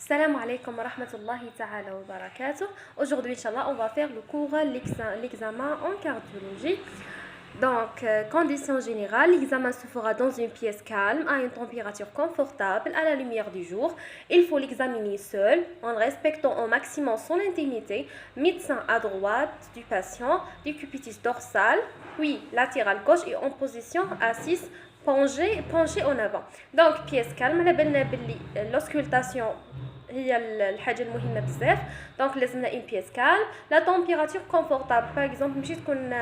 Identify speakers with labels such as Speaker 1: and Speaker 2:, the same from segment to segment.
Speaker 1: Salam alaikum wa rahmatullahi ta'ala wa barakatuh. Aujourd'hui, Inch'Allah, on va faire le cours, l'examen en cardiologie. Donc, conditions générales, l'examen se fera dans une pièce calme, à une température confortable, à la lumière du jour. Il faut l'examiner seul, en respectant au maximum son intimité. Médecin à droite du patient, décubitus dorsal, puis latéral gauche et en position assise, penché en avant. Donc, pièce calme, l'auscultation هي الحاجه المهمه بزاف. دونك لازمنا اون بيس كالم، لا تمبيراتور كونفورتابل. باغ اكزومبل ماشي تكون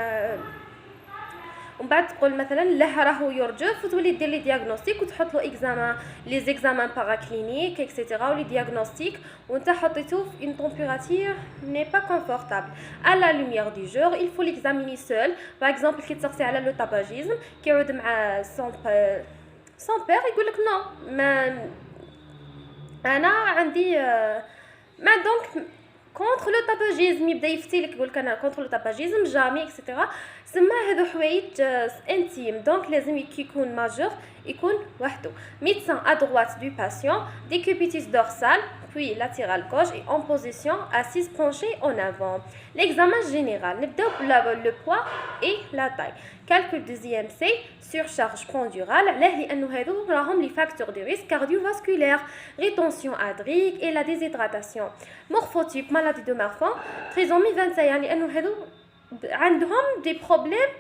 Speaker 1: ومن بعد تقول مثلا لا راهو يرجف وتولي دير لي دياغنوستيك وتحط له اكزامان لي زيكزامان باراكلينيك اكسيتيرا ولي دياغنوستيك وانت حطيتو في اون تمبيراتور ني با كونفورتابل à la lumière du jour. Il faut l'examiner seul. باغ اكزومبل كي تسقسي على لو تاباجيزم كيعود مع سون بير يقول لك نو ما انا عندي ما دونك كونتر لو تاباجيزم، يبدا يفتي لك يقول لك انا كونتر لو تاباجيزم جامي اكسيتيرا. سما هذو حوايج انتيم، دونك لازم كي يكون ماجور يكون وحده. ميدسان ا droite du patient, décubitus dorsal puis latéral gauche et en position assise penchée en avant. L'examen général, نبداو le poids et la taille. Calcul des IMC, surcharge pendurale. علاه لانه هذو راهم لي فاكتور دو ريسك cardiovasculaire, rétention hydrique et la déshydratation. Morphotype, maladie de Marfan, trisomie 21 لانه هذو عندهم des problèmes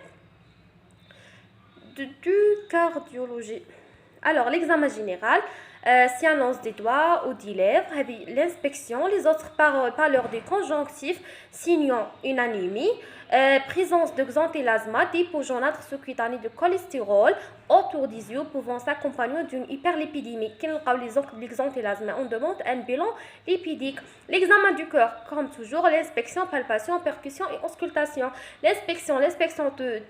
Speaker 1: du cardiologie. Alors l'examen général, science des doigts ou des lèvres, l'inspection, les autres parleurs des conjonctifs, signant une anémie, présence de xanthelasma, dépôt jaunâtre sous-cutané de cholestérol autour des yeux pouvant s'accompagner d'une hyperlipidémie. Les xanthelasma, on demande un bilan lipidique. L'examen du cœur, comme toujours, l'inspection, palpation, percussion et auscultation. L'inspection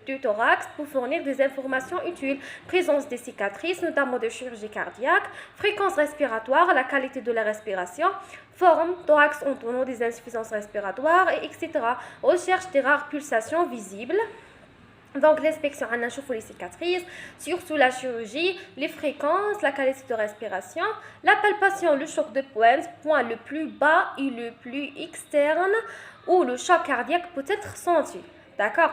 Speaker 1: du thorax pour fournir des informations utiles. Présence des cicatrices, notamment de chirurgie cardiaque. Fréquence respiratoire, la qualité de la respiration. Forme, thorax entonnoir des insuffisances respiratoires, etc. Recherche des rares pulsations visibles. Donc l'inspection, on a les cicatrices, surtout la chirurgie, les fréquences, la qualité de respiration, la palpation, le choc de pointe, point le plus bas et le plus externe où le choc cardiaque peut être senti. D'accord.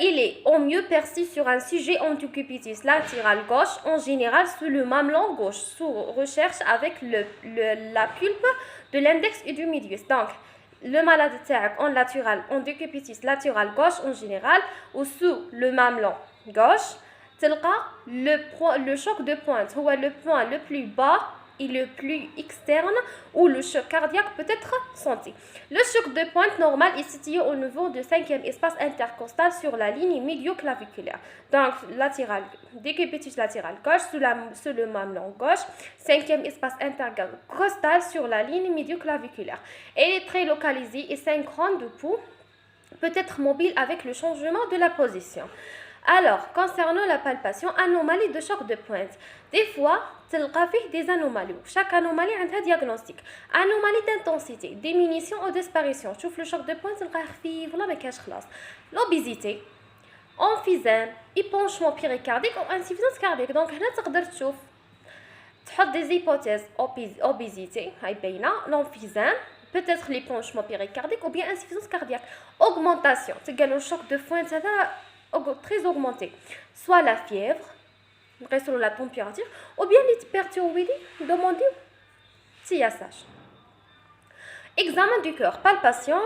Speaker 1: Il est au mieux perçu sur un sujet en décubitus latéral gauche, en général sous le mamelon gauche, sous recherche avec la pulpe de l'index et du médius. Donc, le malade en latéral, en décubitus latéral gauche en général, ou sous le mamelon gauche, le choc de pointe, ou le point le plus bas et le plus externe où le choc cardiaque peut être senti. Le choc de pointe normal est situé au niveau du 5e espace intercostal sur la ligne médioclaviculaire. Donc, latéral, décubitus latéral gauche sous le mamelon gauche, 5e espace intercostal sur la ligne médioclaviculaire. Elle est très localisée et synchrone de pouls, peut être mobile avec le changement de la position. Alors, concernant la palpation, anomalie de choc de pointe. Des fois, تلقى فيه des anomalies. Chaque anomalie a un diagnostic. Anomalie d'intensité, diminution ou disparition. شوف le choc de pointe تلقاه خفيف ولا ما كاش خلاص. L'obésité, emphysème, épanchement péricardique ou insuffisance cardiaque. Donc هنا تقدر تشوف تحط des hypothèses. Obésité, هاي باينة. L'emphysème, peut-être l'épanchement péricardique ou bien insuffisance cardiaque. Augmentation, تلقى le choc de pointe هذا très augmenté, soit la fièvre, reste la température, ou bien l'hyperthyroïdie, demandez TSH. Examen du cœur, palpation,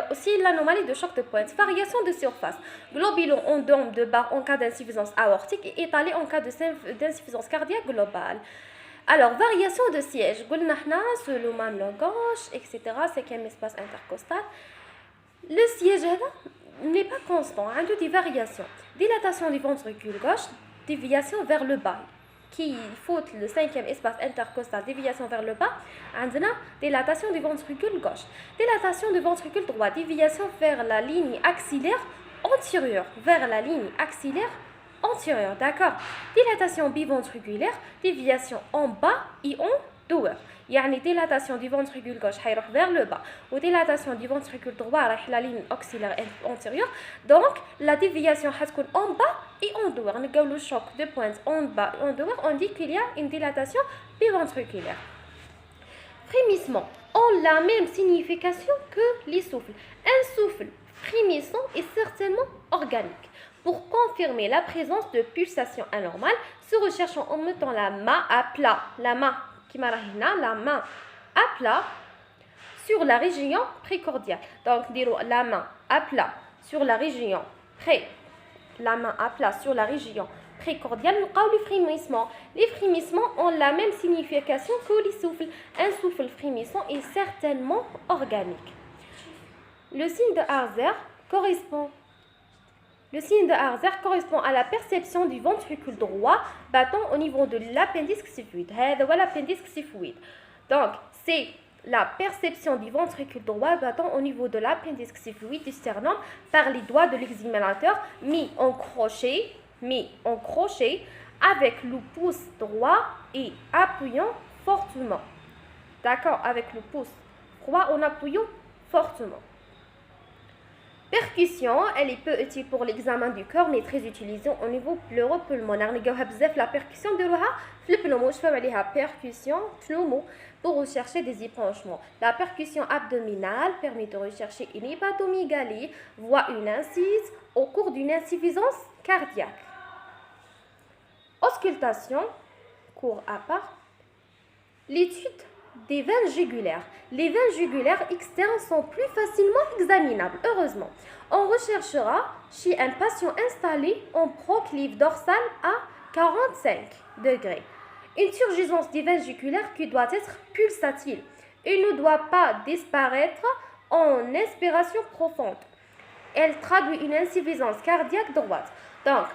Speaker 1: aussi l'anomalie de choc de pointe, variation de surface, globulon en dôme de barre en cas d'insuffisance aortique et étalé en cas d'insuffisance cardiaque globale. Alors, variation de siège, sur le mamelon gauche, etc., 5e espace intercostal. Le siège n'est pas constant, il y a des variations. Dilatation du ventricule gauche, déviation vers le bas. Qui faut le 5e espace intercostal, déviation vers le bas, on a dilatation du ventricule gauche. Dilatation du ventricule droit, déviation vers la ligne axillaire antérieure. Vers la ligne axillaire antérieure, d'accord. Dilatation biventriculaire, déviation en bas et en douleur. يعني dilatation du ventricule gauche حيروح vers le bas ou dilatation du ventricule droit رايح la ligne axillaire antérieure. Donc la déviation حتكون en bas et en douleur. نلقاو le choc de pointe en bas et en douleur, on dit qu'il y a une dilatation biventriculaire. frémissement ont la même signification que les souffles. Un souffle frémissant est certainement organique. Pour confirmer la présence de pulsations anormales, se recherchons en mettant la main à plat. La main à plat sur la région précordiale. Donc, dire la main à plat sur la région précordiale, nous avons les frémissements. Les frémissements ont la même signification que les souffles. Un souffle frémissant est certainement organique. Le signe de Harzer correspond à la perception du ventricule droit battant au niveau de l'appendice xiphoïde. L'appendice xiphoïde. Donc, c'est la perception du ventricule droit battant au niveau de l'appendice xiphoïde du sternum par les doigts de l'examinateur mis en crochet avec le pouce droit et appuyant fortement. D'accord, avec le pouce droit en appuyant fortement. Percussion, elle est peu utile pour l'examen du cœur, mais très utilisée au niveau pleuro-pulmonaire. La percussion de percussion pneumo pour rechercher des épanchements. La percussion abdominale permet de rechercher une hépatomégalie, voire une incise au cours d'une insuffisance cardiaque. Auscultation, cours à part. L'étude des veines jugulaires. Les veines jugulaires externes sont plus facilement examinables, heureusement. On recherchera chez un patient installé en proclive dorsale à 45 degrés. Une turgescence des veines jugulaires qui doit être pulsatile. Elle ne doit pas disparaître en inspiration profonde. Elle traduit une insuffisance cardiaque droite. Donc,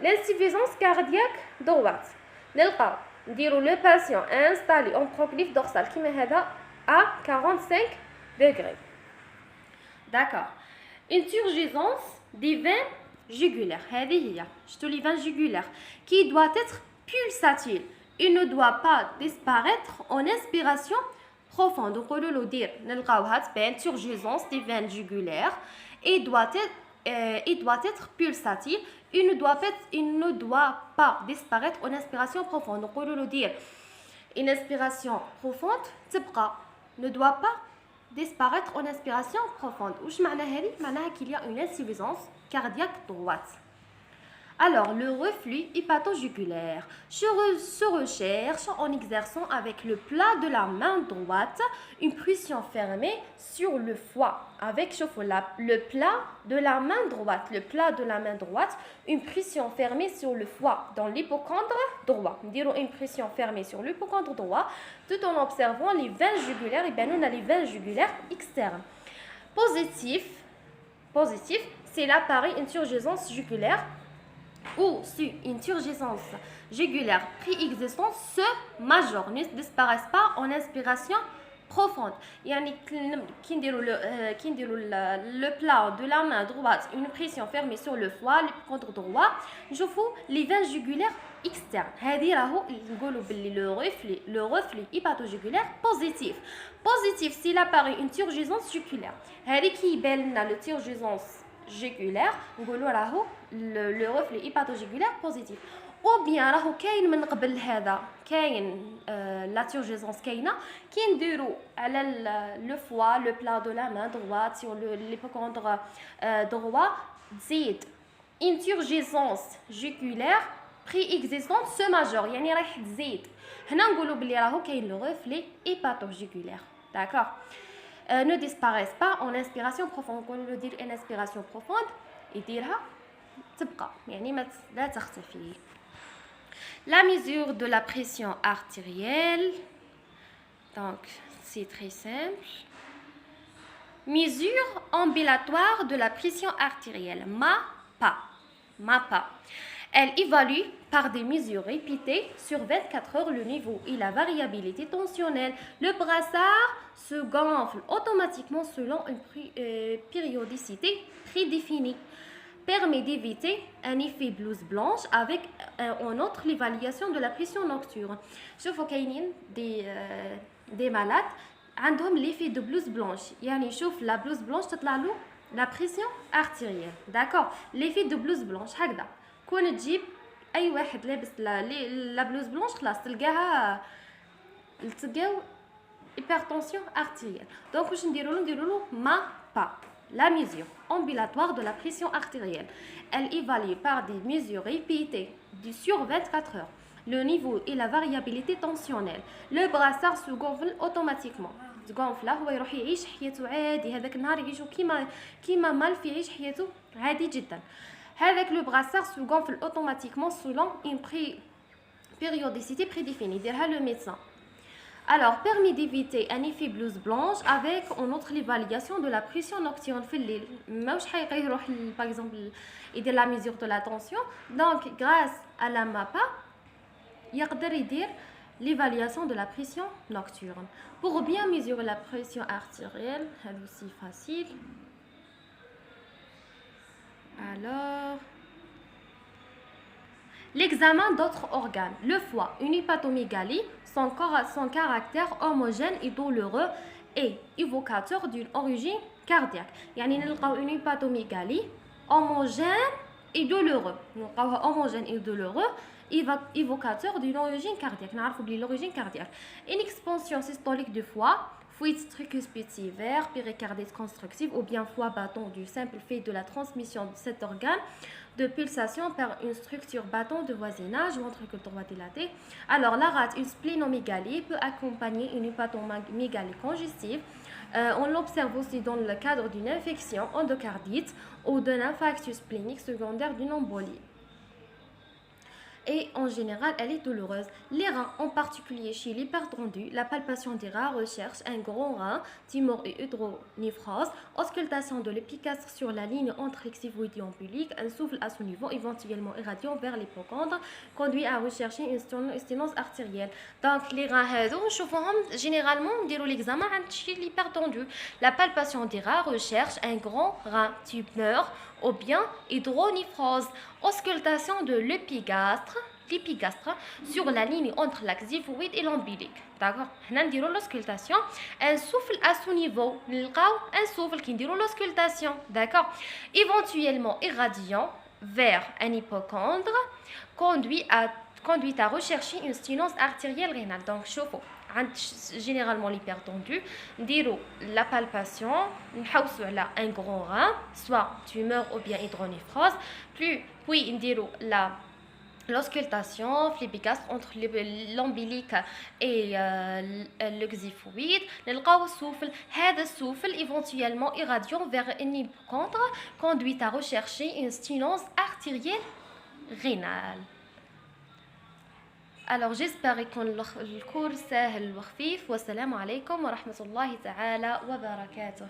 Speaker 1: l'insuffisance cardiaque droite. Le patient est installé en proclive dorsale qui met à 45 degrés. D'accord. Une turgescence des veines jugulaires. Les veines jugulaires qui doit être pulsatile. Il ne doit pas disparaître en inspiration profonde. Donc, on peut dire une turgescence des veines jugulaires et doit être pulsatile. Il ne doit pas disparaître en inspiration profonde. Donc, on peut dire une inspiration profonde ne doit pas disparaître en inspiration profonde. Qu'est-ce que ça veut dire qu'il y a une insuffisance cardiaque droite. Alors, le reflux hépatojugulaire se recherche en exerçant avec le plat de la main droite une pression fermée sur le foie. Avec le plat de la main droite, une pression fermée sur le foie dans l'hypocondre droit. Une pression fermée sur l'hypocondre droit tout en observant les veines jugulaires. Et bien, on a les veines jugulaires externes. Positif, c'est l'appareil une turgescence jugulaire ou si une turgescence jugulaire préexistante se majeure, ne disparaissent pas en inspiration profonde. Yani le plat de la main droite, une pression fermée sur le foie, l'hypocondre droit, je fous les veines jugulaires externes. Le reflux hépatojugulaire positif. Positif, c'est l'appareil une turgescence jugulaire. Qui la turgescence jugulaire, le reflux hépatojugulaire positif. Ou bien كاين من قبل هذا كاين la turgescence كاينه كي نديرو على le foie, le plat de la main droite sur l'hypocondre droit تزيد une turgescence jugulaire préexistante se majeure يعني راح تزيد هنا نقولوا بلي راهو كاين le reflux hépatojugulaire. D'accord. Ne disparaissent pas en inspiration profonde. Quand on dit une inspiration profonde, يديرها تبقى يعني لا تختفي. La mesure de la pression artérielle, donc c'est très simple. Mesure ambulatoire de la pression artérielle, MAPA. Elle évalue par des mesures répétées sur 24 heures le niveau et la variabilité tensionnelle. Le brassard se gonfle automatiquement selon une périodicité prédéfinie. Permet d'éviter un effet blouse blanche avec en outre l'évaluation de la pression nocturne. Je vois qu'il y a des malades عندهم l'effet de blouse blanche. يعني شوف la blouse blanche تطلع له la pression artérielle. D'accord. L'effet de blouse blanche هكذا. كون تجيب اي واحد لابس لا بلوز بلونش خلاص تلقاو hypertension artérielle. Donc je نديرولو MAPA, la mesure ambulatoire de la pression artérielle. Elle évalue par des mesures répétées sur 24 heures le niveau et la variabilité tensionnelle. Le brassard se gonfle automatiquement. تقونفله هو يروح يعيش حياته عادي، هذاك النهار يعيشو كيما مال في يعيش حياته عادي جدا. هذاك لو brassard se gonfle automatiquement selon une périodicité prédéfinie ديرها le médecin. Alors, permet d'éviter un effet blouse blanche avec en outre l'évaluation de la pression nocturne في الليل. ماوش حقيقي يروح par exemple يدير la mesure de la tension. Donc, grâce à la MAPA يقدر يدير l'évaluation de la pression nocturne. Pour bien mesurer la pression artérielle, c'est aussi facile. Alors, l'examen d'autres organes. Le foie, une hépatomégalie, son caractère homogène et douloureux est évocateur d'une origine cardiaque. يعني نلقاو une hépatomégalie homogène et douloureux. نلقاوها homogène et douloureux évocateur d'une origine cardiaque. نعرفوا بلي l'origine cardiaque. Une expansion systolique du foie, fuite tricuspide sévère, péricardite constructive ou bien foie battant du simple fait de la transmission de cet organe de pulsation par une structure battant de voisinage, ventricule droit dilaté. Alors la rate, une splénomégalie peut accompagner une hépatomégalie congestive. On l'observe aussi dans le cadre d'une infection endocardite ou d'un infarctus splénique secondaire d'une embolie. Et en général, elle est douloureuse. Les reins, en particulier chez l'hypertendu, la palpation des reins recherche un grand rein, tumeur et hydronéphrose, auscultation de l'épicastre sur la ligne entre l'exiphoïde et ombilique, un souffle à son niveau, éventuellement irradiant vers l'hypocondre, conduit à rechercher une sténose artérielle. Donc, les reins, généralement, on dit l'examen chez l'hypertendu. La palpation des reins recherche un grand rein, tumeur ou bien hydronéphrose, auscultation de l'épigastre sur la ligne entre l'axe xiphoïde et l'ombilique. D'accord. On a l'auscultation, un souffle à son niveau. Un souffle qui dit l'auscultation. D'accord. Éventuellement irradiant vers un hypocondre, conduit à rechercher une sténose artérielle rénale. Donc, chauffe. Généralement l'hypertendu, dire la palpation, un grand rein, soit tumeur ou bien hydronéphrose, puis dire l'auscultation, l'épigastre entre l'ombilique et le xiphoïde, le souffle, le souffle éventuellement irradiant vers un hypocondre, conduit à rechercher une sténose artérielle rénale. Alors j'espère que le cours سهل وخفيف والسلام عليكم ورحمة الله تعالى وبركاته.